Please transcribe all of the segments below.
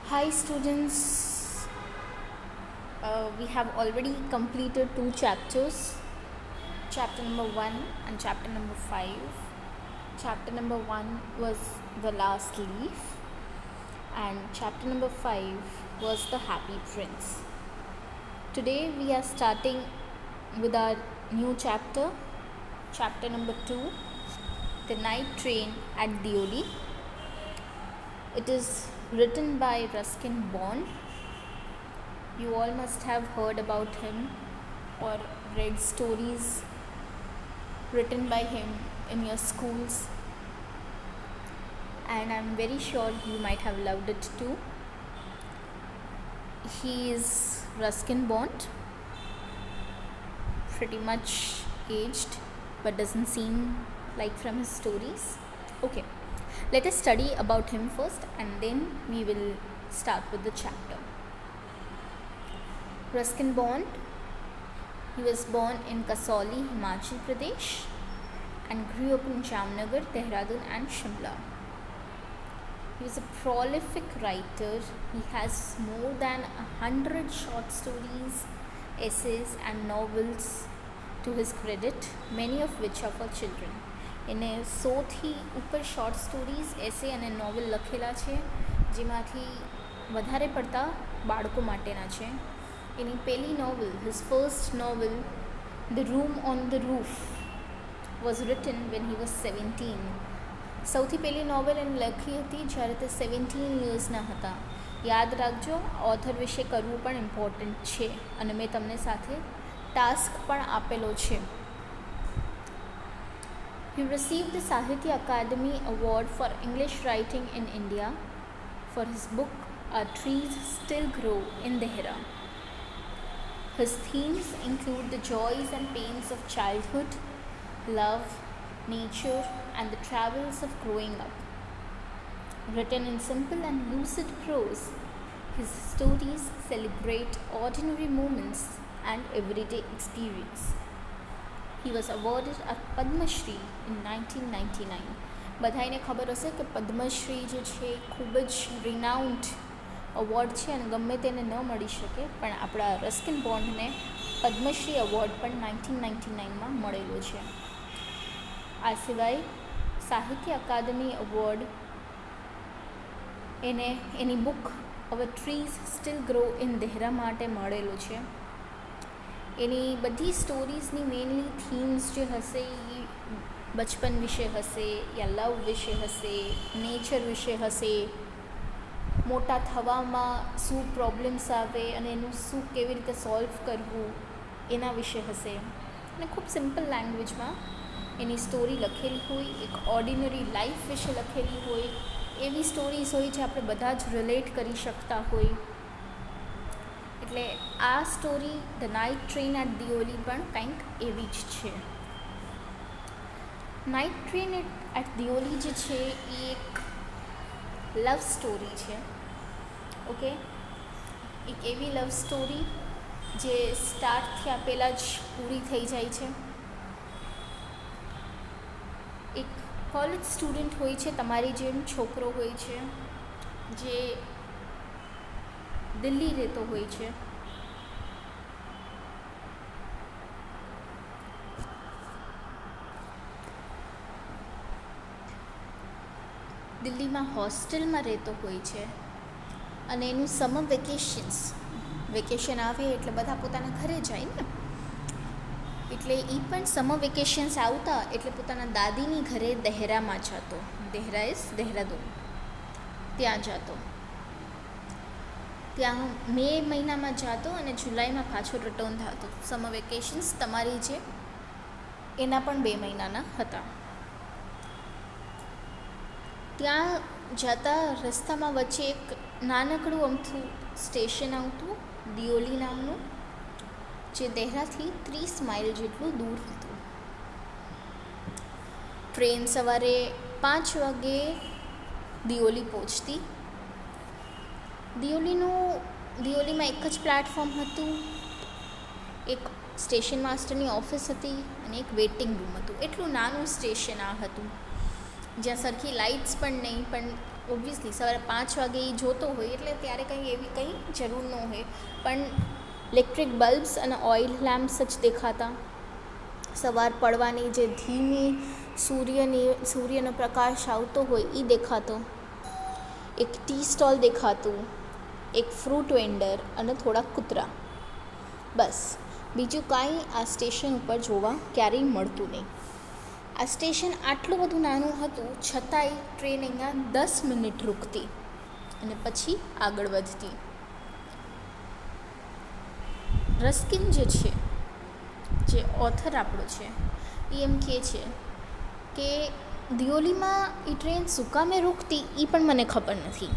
Hi students, we have already completed two chapters, chapter number 1 and chapter number 5. Chapter number 1 was the last leaf and chapter number 5 was the happy prince. Today we are starting with our new chapter, chapter number 2, the night train at Deoli. It is written by Ruskin Bond. You all must have heard about him or read stories written by him in your schools, and I'm very sure you might have loved it too. He is Ruskin Bond, pretty much aged, but doesn't seem like from his stories. Okay, let us study about him first and then we will start with the chapter. Ruskin Bond, he was born in Kasauli, Himachal Pradesh and grew up in Jamnagar, Dehradun and Shimla. He was a prolific writer. He has more than 100 short stories, essays and novels to his credit, many of which are for children. એને 100થી ઉપર short stories એસે અને novel લખેલા છે, જેમાંથી વધારે પડતા બાળકો માટેના છે. એની પહેલી novel, his first novel the room on the roof was return when he was 17. સૌથી પહેલી નોવેલ એને લખી હતી જ્યારે તે 17 યર્સના હતા. યાદ રાખજો, ઓથર વિશે કરવું પણ ઇમ્પોર્ટન્ટ છે અને મેં તમને સાથે ટાસ્ક પણ આપેલો છે. He received the Sahitya Akademi Award for English Writing in India for his book Our Trees Still Grow in Dehra. His themes include the joys and pains of childhood, love, nature, and the travels of growing up. Written in simple and lucid prose, his stories celebrate ordinary moments and everyday experience. He was awarded a Padma Shri in 1999. બધાને ખબર હશે કે પદ્મશ્રી જે છે ખૂબ જ renowned award છે અને ગમે તેને ન મળી શકે, પણ આપણા રસ્કિન બોન્ડને પદ્મશ્રી અવોર્ડ પણ 1999માં મળેલો છે. આ સિવાય સાહિત્ય અકાદમી અવોર્ડ એને એની book our trees still grow in Dehra માટે મળેલો છે. એની બધી સ્ટોરીઝની મેઇનલી થીમ્સ જે હશે એ બચપન વિશે હશે, યા લવ વિશે હશે, નેચર વિશે હશે, મોટા થવામાં શું પ્રોબ્લેમ્સ આવે અને એનું શું કેવી રીતે સોલ્વ કરવું એના વિશે હશે. અને ખૂબ સિમ્પલ લેંગ્વેજમાં એની સ્ટોરી લખેલી હોય, એક ઓર્ડિનરી લાઈફ વિશે લખેલી હોય, એવી સ્ટોરીઝ હોય જે આપણે બધા જ રિલેટ કરી શકતા હોય. એટલે આ story the night train at Deoli પણ કંઈક એવી જ છે. નાઇટ ટ્રેન એટ દિઓલી જે છે એ એક લવ સ્ટોરી છે. ઓકે, એક એવી લવ સ્ટોરી જે સ્ટાર્ટ થયા પહેલાં જ પૂરી થઈ જાય છે. એક કોલેજ સ્ટુડન્ટ હોય છે, તમારી જેમ છોકરો હોય છે જે દિલ્હી રહેતો હોય છે. દિલ્હીમાં હોસ્ટેલમાં રહેતો હોય છે અને એનું સમર વેકેશન આવે એટલે બધા પોતાના ઘરે જાય ને, એટલે એ પણ સમર વેકેશન્સ આવતા એટલે પોતાના દાદીની ઘરે દહેરામાં જતો. દહેરા ઇઝ દહેરાદૂન, ત્યાં જતો. ત્યાં મે મહિનામાં જતો અને જુલાઈમાં પાછો રિટર્ન થતો. સમર વેકેશન્સ તમારી જે એના પણ 2 મહિનાના હતા. ત્યાં જતા રસ્તામાં વચ્ચે એક નાનકડું અમથું સ્ટેશન આવતું દિઓલી નામનું, જે દહેરાથી 30 માઇલ જેટલું દૂર હતું. ટ્રેન સવારે 5 વાગે દિઓલી પહોંચતી. દિઓલીમાં એક જ પ્લેટફોર્મ હતું, એક સ્ટેશન માસ્ટરની ઓફિસ હતી અને એક વેઇટિંગ રૂમ હતું. એટલું નાનું સ્ટેશન આ હતું. જ્યાં સરખી લાઇટ્સ પણ નહીં, પણ ઓબ્વિયસલી સવારે 5 વાગે એ જોતો હોય એટલે ત્યારે કંઈ એવી કંઈ જરૂર ન હોય, પણ ઇલેક્ટ્રિક બલ્બ્સ અને ઓઇલ લેમ્પ્સ જ દેખાતા. સવાર પડવાની જે ધીમી સૂર્યનો પ્રકાશ આવતો હોય એ દેખાતો. એક ટી સ્ટોલ દેખાતું, એક ફ્રૂટ વેન્ડર અને થોડા કૂતરા. બસ બીજું કાંઈ આ સ્ટેશન ઉપર જોવા ક્યારેય મળતું નહીં. આ સ્ટેશન આટલું બધું નાનું હતું છતાંય ટ્રેન અહીંયા 10 મિનિટ રૂકતી અને પછી આગળ વધતી. રસ્કિન જે છે, જે ઓથર આપણો છે, એ એમ કહે છે કે દિયોલીમાં એ ટ્રેન શું કામે રૂકતી એ પણ મને ખબર નથી.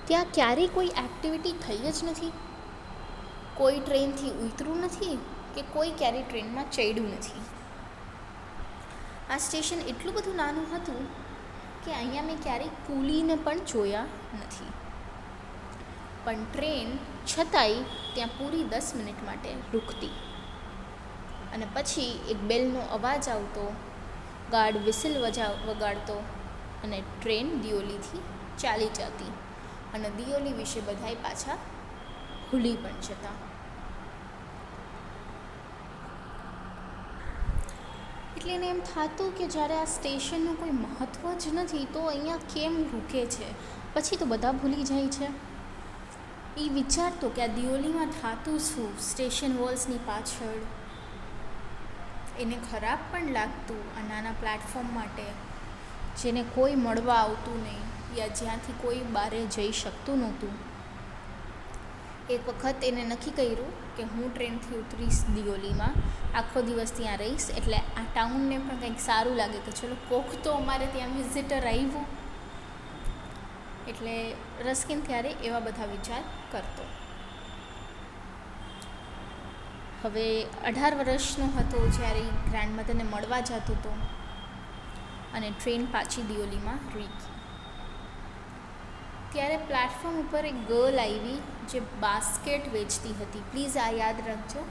ત્યાં ક્યારેય કોઈ એક્ટિવિટી થઈ જ નથી, કોઈ ટ્રેનથી ઉતર્યું નથી કે કોઈ ક્યારેય ટ્રેનમાં ચડ્યું નથી. આ સ્ટેશન એટલું બધું નાનું હતું કે અહીંયા મેં ક્યારેય કુલીને પણ જોયા નથી, પણ ટ્રેન છતાંય ત્યાં પૂરી 10 મિનિટ માટે રૂકતી અને પછી એક બેલનો અવાજ આવતો, ગાર્ડ વિસલ વગાડતો અને ટ્રેન દિયોલીથી ચાલી જતી અને દિયોલી વિશે બધાય પાછા ભૂલી પણ જતા. એટલે એને એમ થતું કે જ્યારે આ સ્ટેશનનું કોઈ મહત્ત્વ જ નથી તો અહીંયા કેમ રૂકે છે, પછી તો બધા ભૂલી જાય છે. એ વિચારતો કે આ દિયોલીમાં થતું શું સ્ટેશન વોલ્સની પાછળ. એને ખરાબ પણ લાગતું આ નાના પ્લેટફોર્મ માટે, જેને કોઈ મળવા આવતું નહીં યા જ્યાંથી કોઈ બહારે જઈ શકતું નહોતું. એક વખત એને નક્કી કર્યું કે હું ટ્રેનથી ઉતરીશ દિયોલીમાં, આખો દિવસ ત્યાં રહીશ, એટલે આ ટાઉનને પણ કંઈક સારું લાગે કે ચલો કોક તો અમારે ત્યાં વિઝિટર આવ્યું. એટલે રસ્કિન ત્યારે એવા બધા વિચાર કરતો. હવે 18 વર્ષનો હતો જ્યારે ગ્રાન્ડમધરને મળવા જતો હતો અને ટ્રેન પાછી દિયોલીમાં રૂકી. ત્યારે પ્લેટફોર્મ ઉપર એક ગર્લ આવી જે બાસ્કેટ વેચતી હતી. પ્લીઝ આ યાદ રાખજો,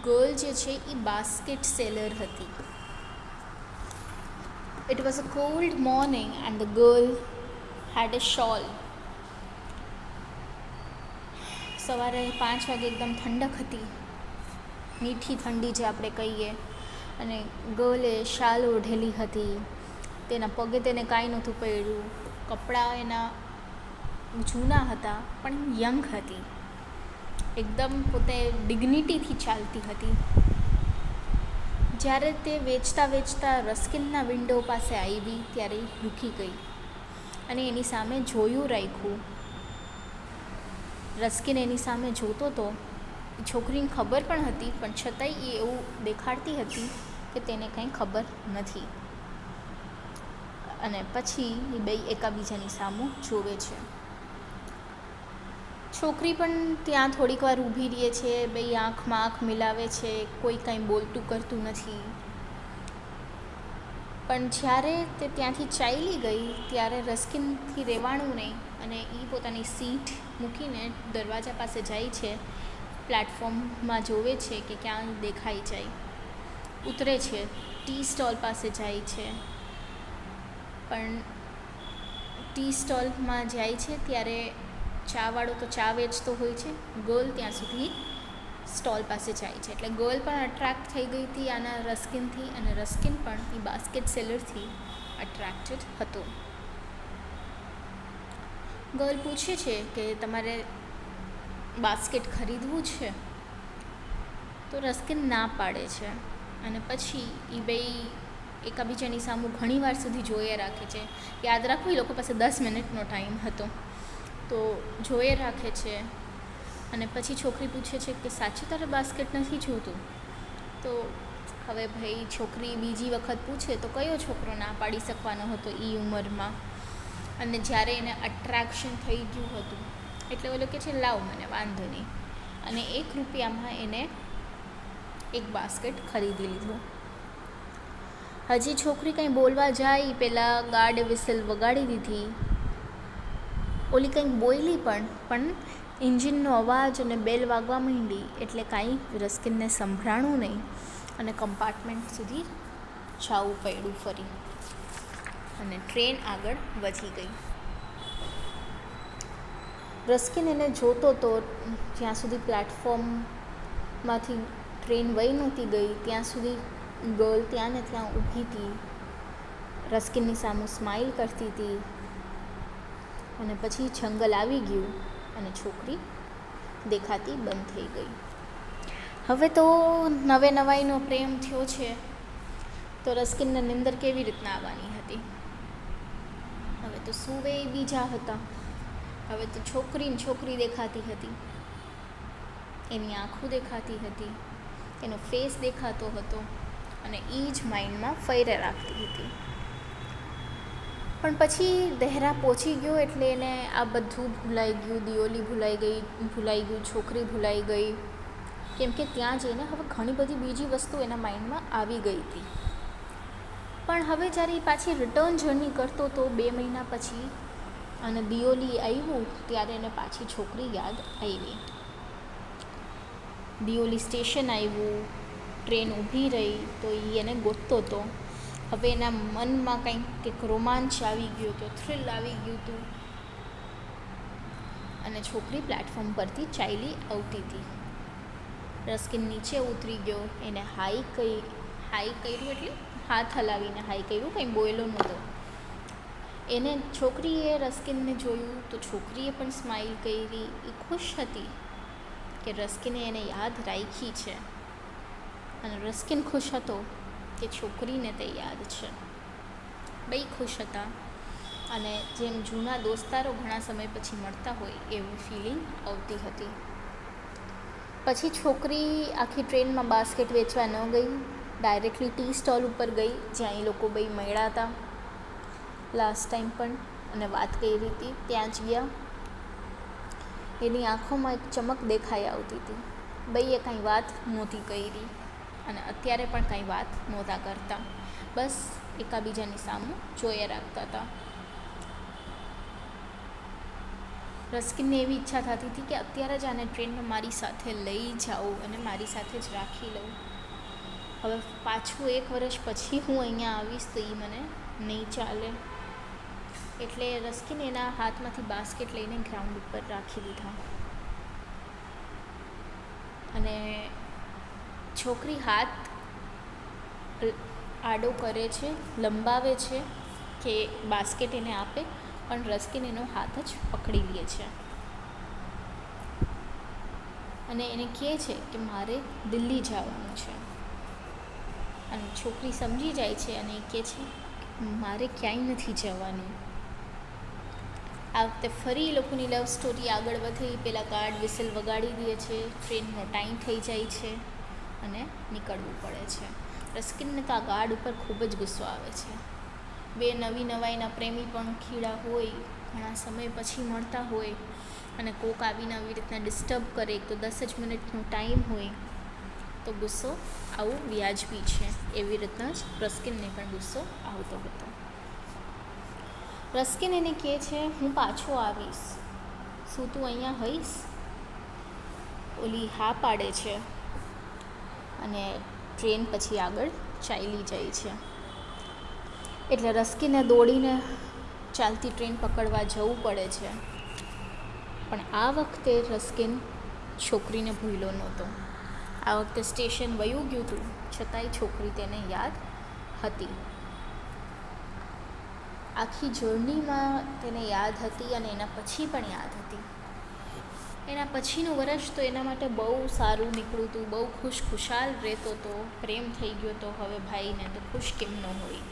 ગર્લ જે છે એ બાસ્કેટ સેલર હતી. It was a cold morning and the girl had a shawl. સવારે 5 વાગે એકદમ ઠંડક હતી, મીઠી ઠંડી જે આપણે કહીએ, અને ગર્લે શાલ ઓઢેલી હતી. તેના પગે તેને કાંઈ નહોતું પહેર્યું, કપડાં એના જૂના હતા પણ યંગ હતી, એકદમ પોતે ડિગ્નિટીથી ચાલતી હતી. જ્યારે તે વેચતા રસ્કિનના વિન્ડો પાસે આવી ત્યારે રૂકી ગઈ અને એની સામે જોયું રાખ્યું. રસ્કિન એની સામે જોતો હતો. છોકરીને ખબર પણ હતી, પણ છતાંય એ એવું દેખાડતી હતી કે તેને કંઈ ખબર નથી. અને પછી એ બે એકાબીજાની સામું જોવે છે. છોકરી પણ ત્યાં થોડીક વાર ઊભી રહે છે, બે આંખમાં આંખ મિલાવે છે, કોઈ કંઈ બોલતું કરતું નથી. પણ જ્યારે તે ત્યાંથી ચાલી ગઈ ત્યારે રસ્કિનથી રહેવાનું નહીં અને એ પોતાની સીટ મૂકીને દરવાજા પાસે જાય છે. પ્લેટફોર્મમાં જોવે છે કે ક્યાં દેખાઈ જાય, ઉતરે છે, ટી સ્ટોલ પાસે જાય છે. પણ ટી સ્ટોલમાં જાય છે ત્યારે ચાવાળો તો ચા વેચતો હોય છે, ગર્લ ત્યાં સુધી સ્ટોલ પાસે જાય છે. એટલે ગર્લ પણ અટ્રેક્ટ થઈ ગઈ હતી આના રસ્કિનથી અને રસ્કિન પણ એ બાસ્કેટ સેલરથી અટ્રેક્ટેડ હતો. ગર્લ પૂછે છે કે તમારે બાસ્કેટ ખરીદવું છે, તો રસ્કિન ના પાડે છે. અને પછી એ બે એકાબીજાની સામે ઘણીવાર સુધી જોયે રાખે છે. યાદ રાખવું, એ લોકો પાસે 10 મિનિટનો ટાઈમ હતો, તો જોયે રાખે છે. અને પછી છોકરી પૂછે છે કે સાચું તારે બાસ્કેટ નથી જોતું? તો હવે ભાઈ છોકરી બીજી વખત પૂછે તો કયો છોકરો ના પાડી શકવાનો હતો એ ઉંમરમાં, અને જ્યારે એને અટ્રેક્શન થઈ ગયું હતું એટલે ઓલો કહે છે લાવ મને, વાંધો નહીં. અને 1 રૂપિયામાં એને એક બાસ્કેટ ખરીદી લીધું. હજી છોકરી કંઈ બોલવા જાય પહેલાં ગાર્ડે વિસલ વગાડી દીધી. ઓલી કંઈક બોલી પણ એન્જિનનો અવાજ અને બેલ વાગવા માંડી એટલે કાંઈ રસ્કિનને સંભળાણું નહીં અને કમ્પાર્ટમેન્ટ સુધી જવું પડ્યું ફરી. અને ટ્રેન આગળ વધી ગઈ. રસ્કિન એને જોતો તો જ્યાં સુધી પ્લેટફોર્મમાંથી ટ્રેન વહી નહોતી ગઈ ત્યાં સુધી ગર્લ ત્યાં ને ત્યાં ઊભી હતી, રસ્કિનની સામે સ્માઇલ કરતી હતી. અને પછી જંગલ આવી ગયું અને છોકરી દેખાતી બંધ થઈ ગઈ. હવે તો નવાઈનો પ્રેમ થયો છે તો રસ્કિનને નિંદર કેવી રીતના આવવાની હતી? હવે તો સુવે બીજા હતા. હવે તો છોકરી દેખાતી હતી, એની આંખો દેખાતી હતી, એનો ફેસ દેખાતો હતો અને એ જ માઇન્ડમાં ફર્યા રાખતી હતી. પણ પછી દહેરા પહોંચી ગયો એટલે એને આ બધું ભૂલાઈ ગયું. દિયોલી ભૂલાઈ ગયું, છોકરી ભૂલાઈ ગઈ, કેમ કે ત્યાં જઈને હવે ઘણી બધી બીજી વસ્તુ એના માઇન્ડમાં આવી ગઈ હતી. પણ હવે જ્યારે એ પાછી રિટર્ન જર્ની કરતો હતો 2 મહિના પછી અને દિયોલી આવ્યું ત્યારે એને પાછી છોકરી યાદ આવી. દિયોલી સ્ટેશન આવ્યું, ટ્રેન ઊભી રહી તો એ એને ગોતતો હતો. હવે એના મનમાં કંઈક રોમાંચ આવી ગયો હતો, થ્રિલ આવી ગયું હતું અને છોકરી પ્લેટફોર્મ પરથી ચાલી આવતી હતી. રસ્કિન નીચે ઉતરી ગયો, એને હાઈ કર્યું એટલે હાથ હલાવીને હાઈ કર્યું, કંઈ બોલ્યો નહોતો. એને છોકરીએ રસ્કિનને જોયું તો છોકરીએ પણ સ્માઇલ કરી. એ ખુશ હતી કે રસ્કિને એને યાદ રાખી છે અને રસ્કિન ખુશ હતો કે છોકરીને તે યાદ છે. બે ખુશ હતા અને જેમ જૂના દોસ્તારો ઘણા સમય પછી મળતા હોય એવી ફિલિંગ આવતી હતી. પછી છોકરી આખી ટ્રેનમાં બાસ્કેટ વેચવા ન ગઈ, ડાયરેક્ટલી ટી સ્ટોલ ઉપર ગઈ જ્યાં એ લોકો બે મળ્યા હતા લાસ્ટ ટાઈમ પણ અને વાત કરી હતી. ત્યાં જ ગયા. એની આંખોમાં એક ચમક દેખાઈ આવતી હતી. બેએ કાંઈ વાત નહોતી કરી અને અત્યારે પણ કાંઈ વાત નહોતા કરતા, બસ એકાબીજાની સામે જોયા રાખતા હતા. રસ્કિનને એવી ઈચ્છા થતી હતી કે અત્યારે જ આને ટ્રેનમાં મારી સાથે લઈ જાઉં અને મારી સાથે જ રાખી લઉં. હવે પાછું 1 વર્ષ પછી હું અહીંયા આવીશ તો એ મને નહીં ચાલે. એટલે રસ્કિન એના હાથમાંથી બાસ્કેટ લઈને ગ્રાઉન્ડ ઉપર રાખી દીધા અને છોકરી હાથ આડો કરે છે, લંબાવે છે કે બાસ્કેટ એને આપે, પણ રસ્કિન એનો હાથ જ પકડી લે છે અને એને કહે છે કે મારે દિલ્હી જવાનું છે. અને છોકરી સમજી જાય છે અને એ કહે છે મારે ક્યાંય નથી જવાનું. આ વખતે ફરી એ લોકોની લવ સ્ટોરી આગળ વધે. પહેલાં ગાર્ડ વિસલ વગાડી દે છે, ટ્રેનનો ટાઈમ થઈ જાય છે અને નીકળવું પડે છે. રસ્કિનને તો આ ગાર્ડ ઉપર ખૂબ જ ગુસ્સો આવે છે. બે નવાઈના પ્રેમી પણ ખીડા હોય, ઘણા સમય પછી મળતા હોય અને કોક આવીને આવી રીતના ડિસ્ટર્બ કરે તો 10 જ મિનિટનો ટાઈમ હોય તો ગુસ્સો આવું વ્યાજબી છે. એવી રીતના જ રસ્કિનને પણ ગુસ્સો આવતો હતો. રસ્કિન એને કહે છે હું પાછો આવીશ, શું તું અહીંયા હોઈશ? ઓલી હા પાડે છે અને ટ્રેન પછી આગળ ચાલી જાય છે. એટલે રસ્કિને દોડીને ચાલતી ટ્રેન પકડવા જવું પડે છે. પણ આ વખતે રસ્કિન છોકરીને ભૂલ્યો નહોતો. આ વખતે સ્ટેશન વયું ગયું હતું છતાંય છોકરી તેને યાદ હતી. આખી જર્નીમાં તેને યાદ હતી અને એના પછી પણ યાદ હતી. એના પછીનું વર્ષ તો એના માટે બહુ સારું નીકળ્યું હતું, બહુ ખુશખુશાલ રહેતો હતો, પ્રેમ થઈ ગયો હતો હવે ભાઈને, તો ખુશ કેમ ન હોય.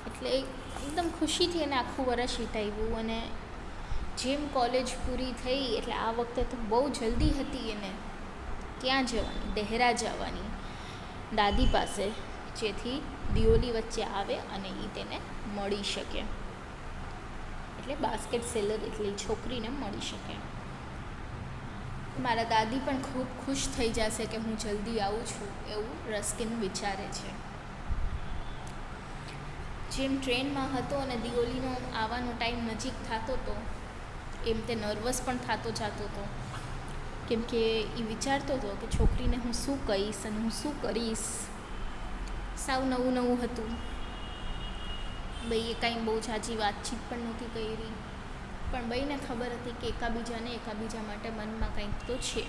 એટલે એકદમ ખુશીથી એને આખું વર્ષ વીતાવ્યું. અને જેમ કોલેજ પૂરી થઈ એટલે આ વખતે તો બહુ જલ્દી હતી એને ત્યાં જવાની, દહેરા જવાની દાદી પાસે, જેથી દિયોલી વચ્ચે આવે અને એ તેને મળી શકે. એટલે બાસ્કેટ સેલર એટલી છોકરીને મળી શકે. મારા દાદી પણ ખૂબ ખુશ થઈ જશે કે હું જલ્દી આવું છું, એવું રસ્કિન વિચારે છે. જેમ ટ્રેનમાં હતો અને દિયોલીનો આવવાનો ટાઈમ નજીક થતો હતો એમ તે નર્વસ પણ થતો જતો હતો, કેમ કે એ વિચારતો હતો કે છોકરીને હું શું કહીશ અને હું શું કરીશ. સાવ નવું હતું. ભાઈએ કાંઈ બહુ ઝાઝી વાતચીત પણ નહોતી કરી, પણ ભાઈને ખબર હતી કે એકાબીજા માટે મનમાં કંઈક તો છે.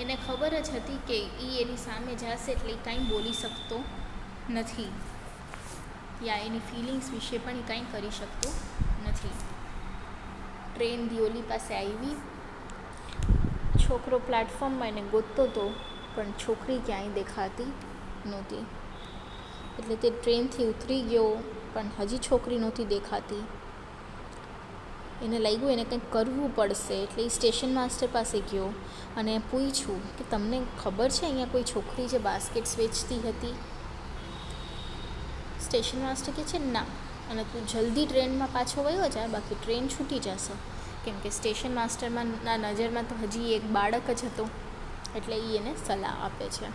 એને ખબર જ હતી કે એ એની સામે જશે એટલે એ કાંઈ બોલી શકતો નથી, યા એની ફિલિંગ્સ વિશે પણ એ કાંઈ કરી શકતો નથી. ટ્રેન દિયોલી પાસે આવી. છોકરો પ્લેટફોર્મમાં એને ગોતતો હતો, પણ છોકરી ક્યાંય દેખાતી નહોતી. એટલે તે ટ્રેનથી ઉતરી ગયો, પણ હજી છોકરી નહોતી દેખાતી. એને લાગ્યું એને કંઈક કરવું પડશે, એટલે એ સ્ટેશન માસ્ટર પાસે ગયો અને પૂછ્યું કે તમને ખબર છે અહીંયા કોઈ છોકરી જે બાસ્કેટ્સ વેચતી હતી? સ્ટેશન માસ્ટર કહે છે ના, અને તું જલ્દી ટ્રેનમાં પાછો વયો જા, બાકી ટ્રેન છૂટી જશે. કેમ કે સ્ટેશન માસ્ટરના નજરમાં તો હજી એક બાળક જ હતો, એટલે એ એને સલાહ આપે છે.